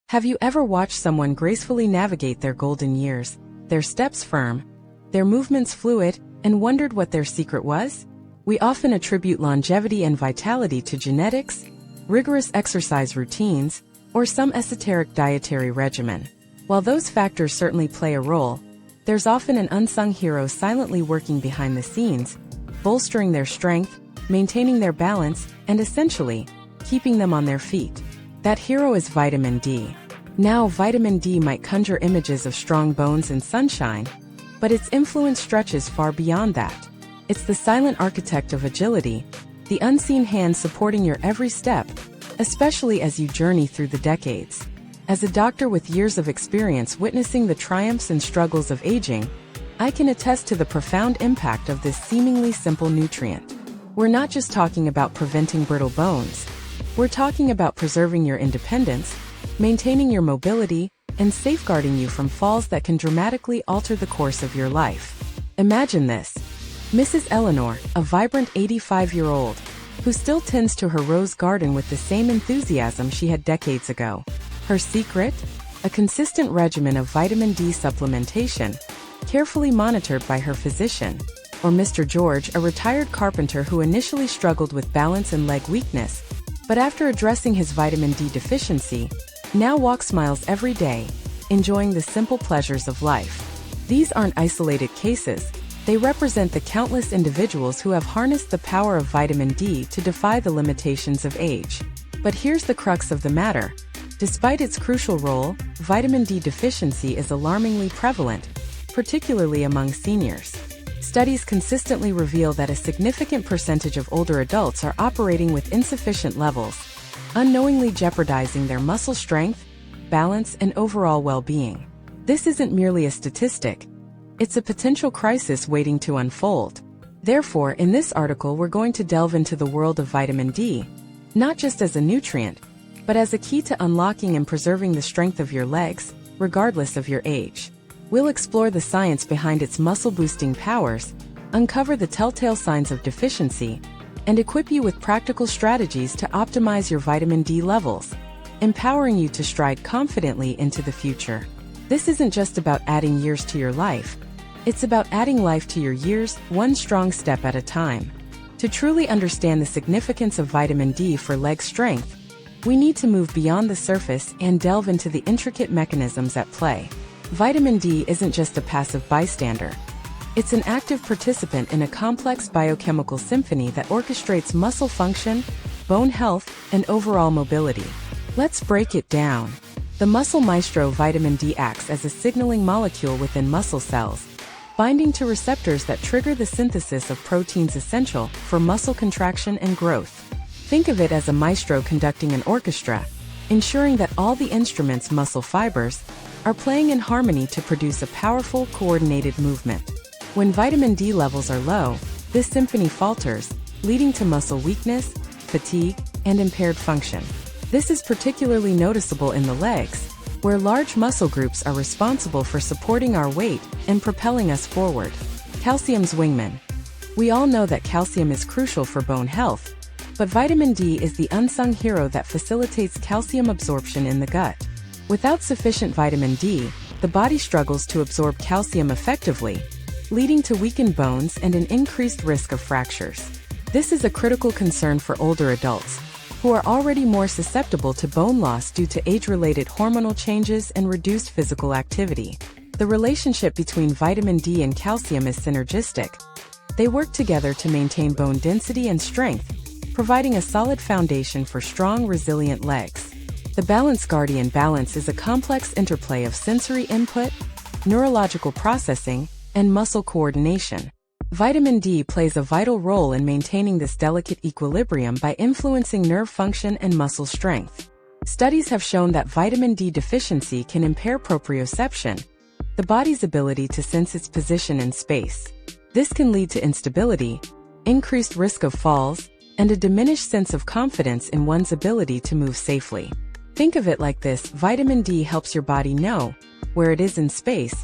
Have you ever watched someone gracefully navigate their golden years, their steps firm, their movements fluid, and wondered what their secret was? We often attribute longevity and vitality to genetics, rigorous exercise routines, or some esoteric dietary regimen. While those factors certainly play a role, there's often an unsung hero silently working behind the scenes, bolstering their strength, maintaining their balance, and essentially, keeping them on their feet. That hero is vitamin D. Now, vitamin D might conjure images of strong bones and sunshine, but its influence stretches far beyond that. It's the silent architect of agility, the unseen hand supporting your every step, especially as you journey through the decades. As a doctor with years of experience witnessing the triumphs and struggles of aging, I can attest to the profound impact of this seemingly simple nutrient. We're not just talking about preventing brittle bones. We're talking about preserving your independence, maintaining your mobility, and safeguarding you from falls that can dramatically alter the course of your life. Imagine this. Mrs. Eleanor, a vibrant 85-year-old, who still tends to her rose garden with the same enthusiasm she had decades ago. Her secret? A consistent regimen of vitamin D supplementation, carefully monitored by her physician. Or Mr. George, a retired carpenter who initially struggled with balance and leg weakness, but after addressing his vitamin D deficiency, now walks miles every day, enjoying the simple pleasures of life. These aren't isolated cases. They represent the countless individuals who have harnessed the power of vitamin D to defy the limitations of age. But here's the crux of the matter. Despite its crucial role, vitamin D deficiency is alarmingly prevalent, particularly among seniors. Studies consistently reveal that a significant percentage of older adults are operating with insufficient levels, unknowingly jeopardizing their muscle strength, balance, and overall well-being. This isn't merely a statistic. It's a potential crisis waiting to unfold. Therefore, in this article, we're going to delve into the world of vitamin D, not just as a nutrient, but as a key to unlocking and preserving the strength of your legs, regardless of your age. We'll explore the science behind its muscle-boosting powers, uncover the telltale signs of deficiency, and equip you with practical strategies to optimize your vitamin D levels, empowering you to stride confidently into the future. This isn't just about adding years to your life. It's about adding life to your years, one strong step at a time. To truly understand the significance of vitamin D for leg strength, we need to move beyond the surface and delve into the intricate mechanisms at play. Vitamin D isn't just a passive bystander. It's an active participant in a complex biochemical symphony that orchestrates muscle function, bone health, and overall mobility. Let's break it down. The muscle maestro vitamin D acts as a signaling molecule within muscle cells, binding to receptors that trigger the synthesis of proteins essential for muscle contraction and growth. Think of it as a maestro conducting an orchestra, ensuring that all the instrument's muscle fibers are playing in harmony to produce a powerful, coordinated movement. When vitamin D levels are low, this symphony falters, leading to muscle weakness, fatigue, and impaired function. This is particularly noticeable in the legs, where large muscle groups are responsible for supporting our weight and propelling us forward. Calcium's wingman. We all know that calcium is crucial for bone health, but vitamin D is the unsung hero that facilitates calcium absorption in the gut. Without sufficient vitamin D, the body struggles to absorb calcium effectively, leading to weakened bones and an increased risk of fractures. This is a critical concern for older adults, who are already more susceptible to bone loss due to age-related hormonal changes and reduced physical activity. The relationship between vitamin D and calcium is synergistic. They work together to maintain bone density and strength, providing a solid foundation for strong, resilient legs. The Balance Guardian. Balance is a complex interplay of sensory input, neurological processing, and muscle coordination. Vitamin D plays a vital role in maintaining this delicate equilibrium by influencing nerve function and muscle strength. Studies have shown that vitamin D deficiency can impair proprioception, the body's ability to sense its position in space. This can lead to instability, increased risk of falls, and a diminished sense of confidence in one's ability to move safely. Think of it like this: vitamin D helps your body know where it is in space,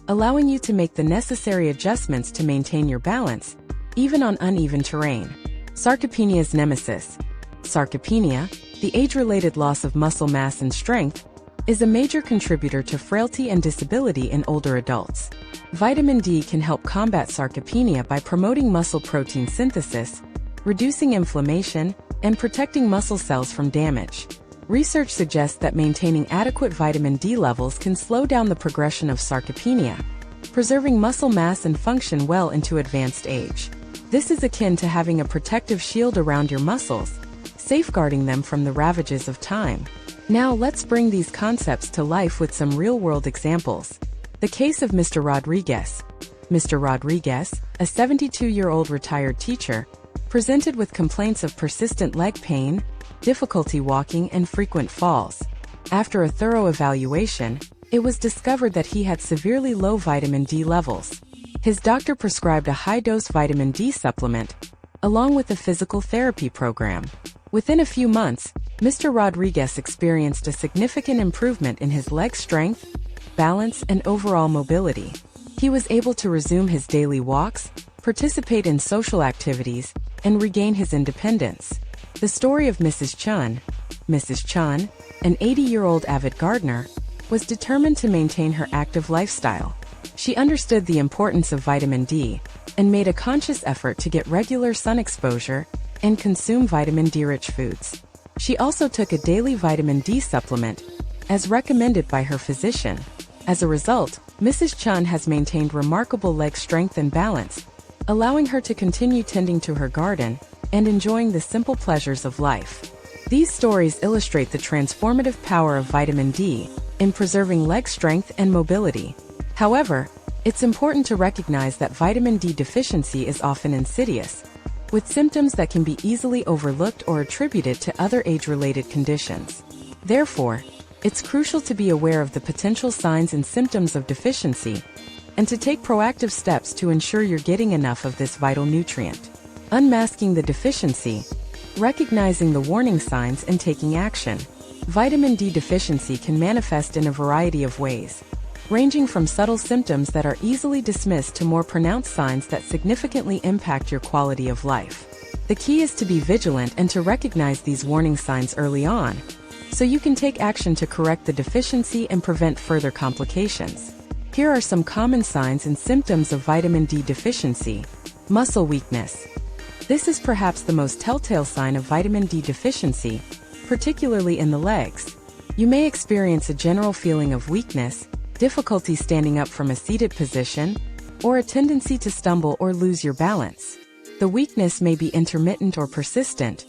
allowing you to make the necessary adjustments to maintain your balance, even on uneven terrain. Sarcopenia's nemesis. Sarcopenia, the age-related loss of muscle mass and strength, is a major contributor to frailty and disability in older adults. Vitamin D can help combat sarcopenia by promoting muscle protein synthesis, reducing inflammation, and protecting muscle cells from damage. Research suggests that maintaining adequate vitamin D levels can slow down the progression of sarcopenia, preserving muscle mass and function well into advanced age. This is akin to having a protective shield around your muscles, safeguarding them from the ravages of time. Now let's bring these concepts to life with some real-world examples. The case of Mr. Rodriguez. Mr. Rodriguez, a 72-year-old retired teacher, presented with complaints of persistent leg pain, difficulty walking, and frequent falls. After a thorough evaluation, it was discovered that he had severely low vitamin D levels. His doctor prescribed a high-dose vitamin D supplement, along with a physical therapy program. Within a few months, Mr. Rodriguez experienced a significant improvement in his leg strength, balance, and overall mobility. He was able to resume his daily walks, participate in social activities, and regain his independence. The story of Mrs. Chun. Mrs. Chun, an 80-year-old avid gardener, was determined to maintain her active lifestyle. She understood the importance of vitamin D and made a conscious effort to get regular sun exposure and consume vitamin D-rich foods. She also took a daily vitamin D supplement, as recommended by her physician. As a result, Mrs. Chun has maintained remarkable leg strength and balance, allowing her to continue tending to her garden and enjoying the simple pleasures of life. These stories illustrate the transformative power of vitamin D in preserving leg strength and mobility. However, it's important to recognize that vitamin D deficiency is often insidious, with symptoms that can be easily overlooked or attributed to other age-related conditions. Therefore, it's crucial to be aware of the potential signs and symptoms of deficiency, and to take proactive steps to ensure you're getting enough of this vital nutrient. Unmasking the deficiency, recognizing the warning signs and taking action. Vitamin D deficiency can manifest in a variety of ways, ranging from subtle symptoms that are easily dismissed to more pronounced signs that significantly impact your quality of life. The key is to be vigilant and to recognize these warning signs early on, so you can take action to correct the deficiency and prevent further complications. Here are some common signs and symptoms of vitamin D deficiency. Muscle weakness. This is perhaps the most telltale sign of vitamin D deficiency, particularly in the legs. You may experience a general feeling of weakness, difficulty standing up from a seated position, or a tendency to stumble or lose your balance. The weakness may be intermittent or persistent,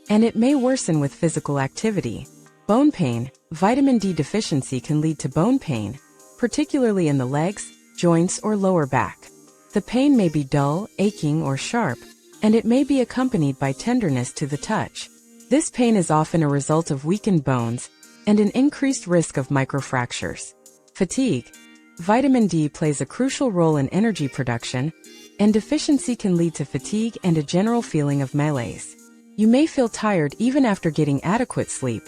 and it may worsen with physical activity. Bone pain. Vitamin D deficiency can lead to bone pain, particularly in the legs, joints, or lower back. The pain may be dull, aching, or sharp, and it may be accompanied by tenderness to the touch. This pain is often a result of weakened bones and an increased risk of microfractures. Fatigue. Vitamin D plays a crucial role in energy production, and deficiency can lead to fatigue and a general feeling of malaise. You may feel tired even after getting adequate sleep,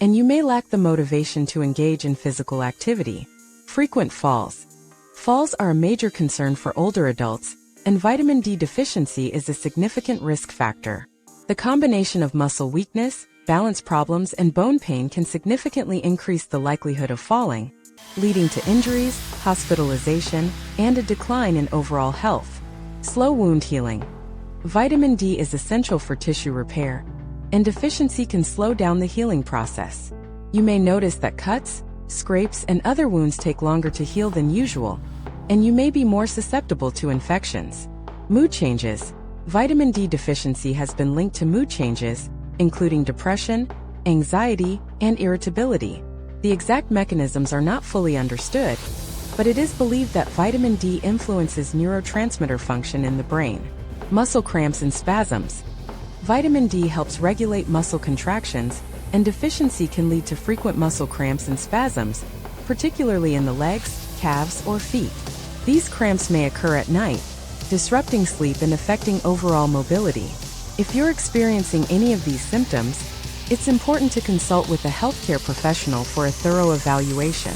and you may lack the motivation to engage in physical activity. Frequent falls. Falls are a major concern for older adults, and vitamin D deficiency is a significant risk factor. The combination of muscle weakness, balance problems, and bone pain can significantly increase the likelihood of falling, leading to injuries, hospitalization, and a decline in overall health. Slow wound healing. Vitamin D is essential for tissue repair, and deficiency can slow down the healing process. You may notice that cuts, scrapes, and other wounds take longer to heal than usual, and you may be more susceptible to infections. Mood changes. Vitamin D deficiency has been linked to mood changes, including depression, anxiety, and irritability. The exact mechanisms are not fully understood, but it is believed that vitamin D influences neurotransmitter function in the brain. Muscle cramps and spasms. Vitamin D helps regulate muscle contractions, and deficiency can lead to frequent muscle cramps and spasms, particularly in the legs, calves, or feet. These cramps may occur at night, disrupting sleep and affecting overall mobility. If you're experiencing any of these symptoms, it's important to consult with a healthcare professional for a thorough evaluation.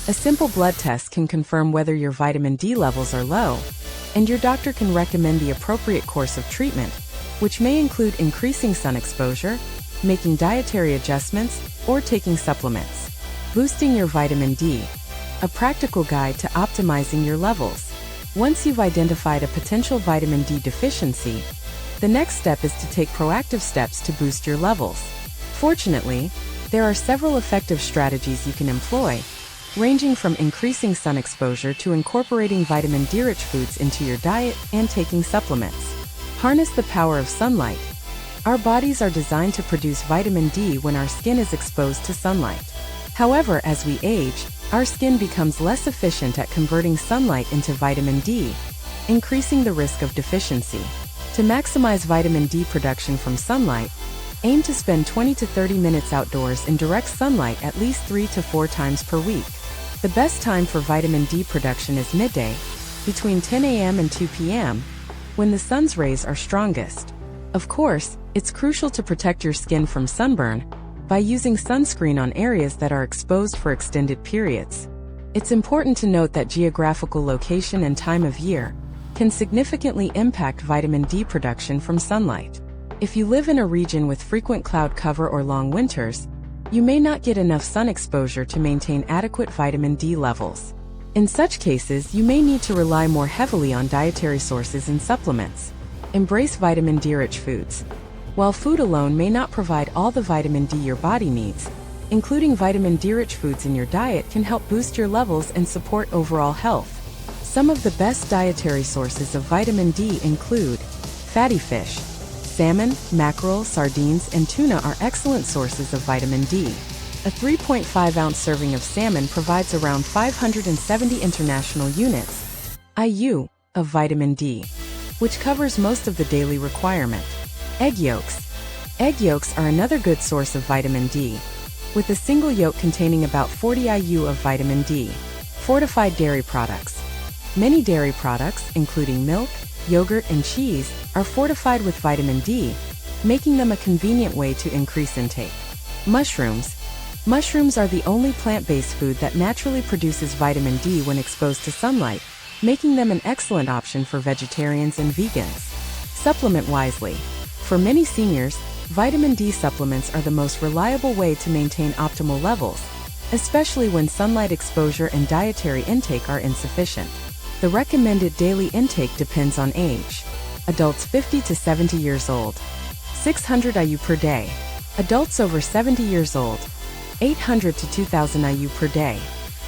A simple blood test can confirm whether your vitamin D levels are low, and your doctor can recommend the appropriate course of treatment, which may include increasing sun exposure, making dietary adjustments, or taking supplements. Boosting your vitamin D, a practical guide to optimizing your levels. Once you've identified a potential vitamin D deficiency, the next step is to take proactive steps to boost your levels. Fortunately, there are several effective strategies you can employ, ranging from increasing sun exposure to incorporating vitamin D-rich foods into your diet and taking supplements. Harness the power of sunlight. Our bodies are designed to produce vitamin D when our skin is exposed to sunlight. However, as we age, our skin becomes less efficient at converting sunlight into vitamin D, increasing the risk of deficiency. To maximize vitamin D production from sunlight, aim to spend 20 to 30 minutes outdoors in direct sunlight at least 3 to 4 times per week. The best time for vitamin D production is midday, between 10 a.m. and 2 p.m., when the sun's rays are strongest. Of course, it's crucial to protect your skin from sunburn by using sunscreen on areas that are exposed for extended periods. It's important to note that geographical location and time of year can significantly impact vitamin D production from sunlight. If you live in a region with frequent cloud cover or long winters, you may not get enough sun exposure to maintain adequate vitamin D levels. In such cases, you may need to rely more heavily on dietary sources and supplements. Embrace vitamin D-rich foods. While food alone may not provide all the vitamin D your body needs, including vitamin D-rich foods in your diet can help boost your levels and support overall health. Some of the best dietary sources of vitamin D include fatty fish. Salmon, mackerel, sardines, and tuna are excellent sources of vitamin D. A 3.5-ounce serving of salmon provides around 570 international units, IU, of vitamin D, which covers most of the daily requirement. Egg yolks. Egg yolks are another good source of vitamin D, with a single yolk containing about 40 IU of vitamin D. Fortified dairy products. Many dairy products, including milk, yogurt, and cheese, are fortified with vitamin D, making them a convenient way to increase intake. Mushrooms. Mushrooms are the only plant-based food that naturally produces vitamin D when exposed to sunlight, making them an excellent option for vegetarians and vegans. Supplement wisely. For many seniors, vitamin D supplements are the most reliable way to maintain optimal levels, especially when sunlight exposure and dietary intake are insufficient. The recommended daily intake depends on age. Adults 50 to 70 years old, 600 IU per day. Adults over 70 years old, 800 to 2000 IU per day.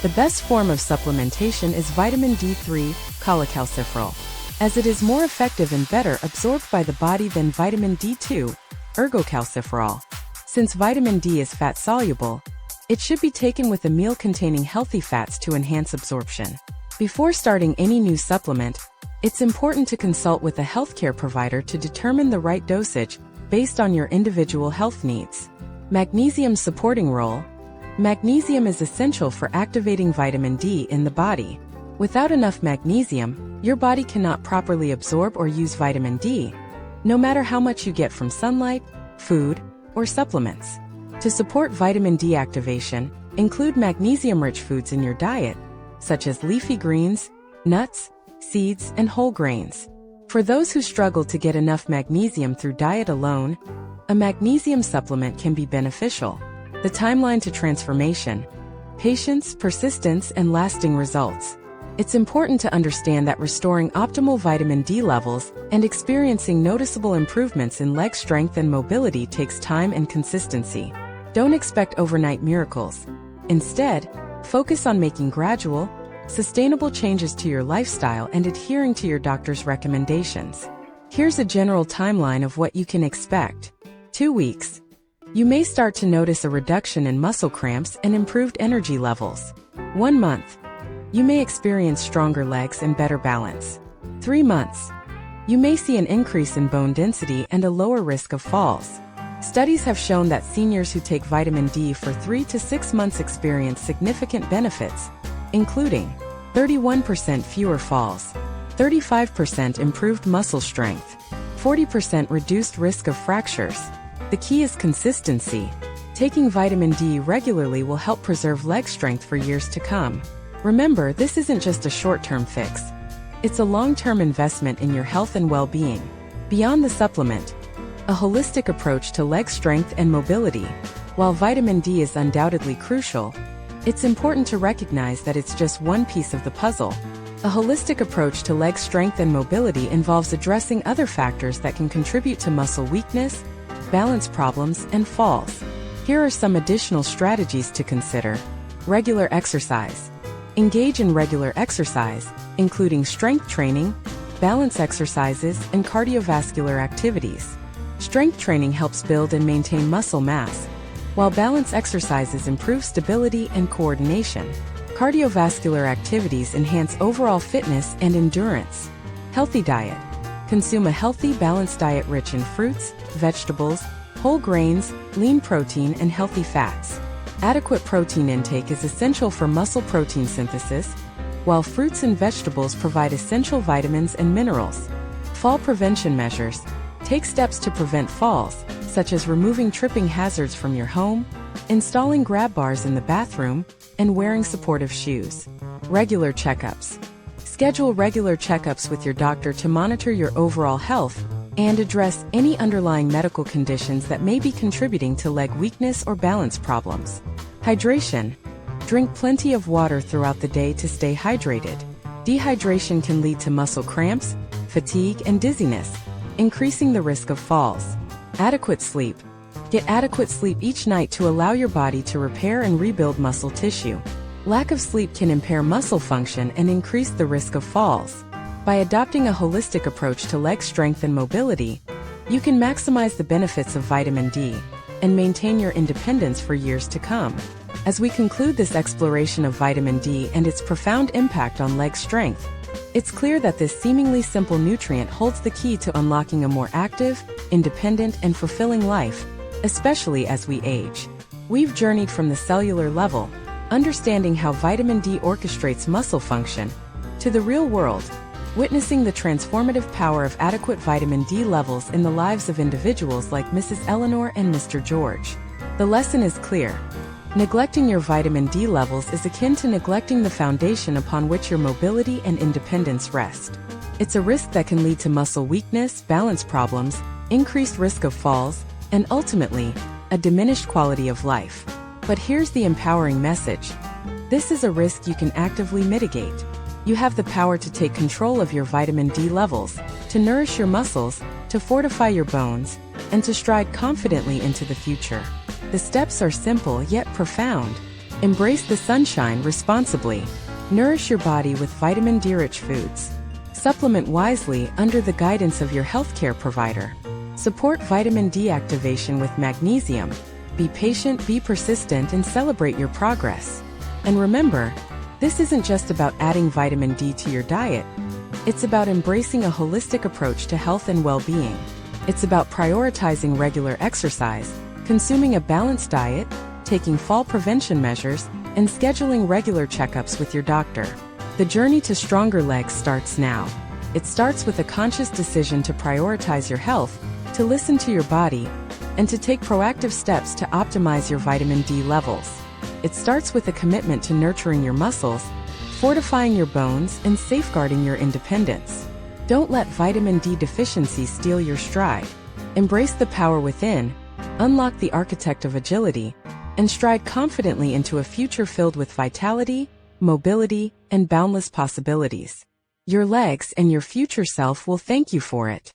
The best form of supplementation is vitamin D3, cholecalciferol, as it is more effective and better absorbed by the body than vitamin D2, ergocalciferol. Since vitamin D is fat-soluble, it should be taken with a meal containing healthy fats to enhance absorption. Before starting any new supplement, it's important to consult with a healthcare provider to determine the right dosage based on your individual health needs. Magnesium's supporting role. Magnesium is essential for activating vitamin D in the body. Without enough magnesium, your body cannot properly absorb or use vitamin D, no matter how much you get from sunlight, food, or supplements. To support vitamin D activation, include magnesium-rich foods in your diet, such as leafy greens, nuts, seeds, and whole grains. For those who struggle to get enough magnesium through diet alone, a magnesium supplement can be beneficial. The timeline to transformation. Patience, persistence, and lasting results. It's important to understand that restoring optimal vitamin D levels and experiencing noticeable improvements in leg strength and mobility takes time and consistency. Don't expect overnight miracles. Instead, focus on making gradual, sustainable changes to your lifestyle and adhering to your doctor's recommendations. Here's a general timeline of what you can expect. 2 weeks. You may start to notice a reduction in muscle cramps and improved energy levels. 1 month. You may experience stronger legs and better balance. 3 months. You may see an increase in bone density and a lower risk of falls. Studies have shown that seniors who take vitamin D for 3 to 6 months experience significant benefits, including 31% fewer falls, 35% improved muscle strength, 40% reduced risk of fractures. The key is consistency. Taking vitamin D regularly will help preserve leg strength for years to come. Remember, this isn't just a short-term fix. It's a long-term investment in your health and well-being. Beyond the supplement, a holistic approach to leg strength and mobility. While vitamin D is undoubtedly crucial, It's important to recognize that it's just one piece of the puzzle. A holistic approach to leg strength and mobility involves addressing other factors that can contribute to muscle weakness, balance problems, and falls. Here are some additional strategies to consider. Regular exercise. Engage in regular exercise, including strength training, balance exercises, and cardiovascular activities. Strength training helps build and maintain muscle mass, while balance exercises improve stability and coordination. Cardiovascular activities enhance overall fitness and endurance. Healthy diet. Consume a healthy, balanced diet rich in fruits, vegetables, whole grains, lean protein, and healthy fats. Adequate protein intake is essential for muscle protein synthesis, while fruits and vegetables provide essential vitamins and minerals. Fall prevention measures. Take steps to prevent falls, such as removing tripping hazards from your home, installing grab bars in the bathroom, and wearing supportive shoes. Regular checkups. Schedule regular checkups with your doctor to monitor your overall health and address any underlying medical conditions that may be contributing to leg weakness or balance problems. Hydration. Drink plenty of water throughout the day to stay hydrated. Dehydration can lead to muscle cramps, fatigue, and dizziness, increasing the risk of falls. Adequate sleep. Get adequate sleep each night to allow your body to repair and rebuild muscle tissue. Lack of sleep can impair muscle function and increase the risk of falls. By adopting a holistic approach to leg strength and mobility, you can maximize the benefits of vitamin D and maintain your independence for years to come. As we conclude this exploration of vitamin D and its profound impact on leg strength, it's clear that this seemingly simple nutrient holds the key to unlocking a more active, independent, and fulfilling life, especially as we age. We've journeyed from the cellular level, understanding how vitamin D orchestrates muscle function, to the real world, witnessing the transformative power of adequate vitamin D levels in the lives of individuals like Mrs. Eleanor and Mr. George. The lesson is clear. Neglecting your vitamin D levels is akin to neglecting the foundation upon which your mobility and independence rest. It's a risk that can lead to muscle weakness, balance problems, increased risk of falls, and ultimately, a diminished quality of life. But here's the empowering message. This is a risk you can actively mitigate. You have the power to take control of your vitamin D levels, to nourish your muscles, to fortify your bones, and to stride confidently into the future. The steps are simple yet profound. Embrace the sunshine responsibly. Nourish your body with vitamin D-rich foods. Supplement wisely under the guidance of your healthcare provider. Support vitamin D activation with magnesium. Be patient, be persistent, and celebrate your progress. And remember, this isn't just about adding vitamin D to your diet. It's about embracing a holistic approach to health and well-being. It's about prioritizing regular exercise, consuming a balanced diet, taking fall prevention measures, and scheduling regular checkups with your doctor. The journey to stronger legs starts now. It starts with a conscious decision to prioritize your health, to listen to your body, and to take proactive steps to optimize your vitamin D levels. It starts with a commitment to nurturing your muscles, fortifying your bones, and safeguarding your independence. Don't let vitamin D deficiency steal your stride. Embrace the power within, unlock the architect of agility, and stride confidently into a future filled with vitality, mobility, and boundless possibilities. Your legs and your future self will thank you for it.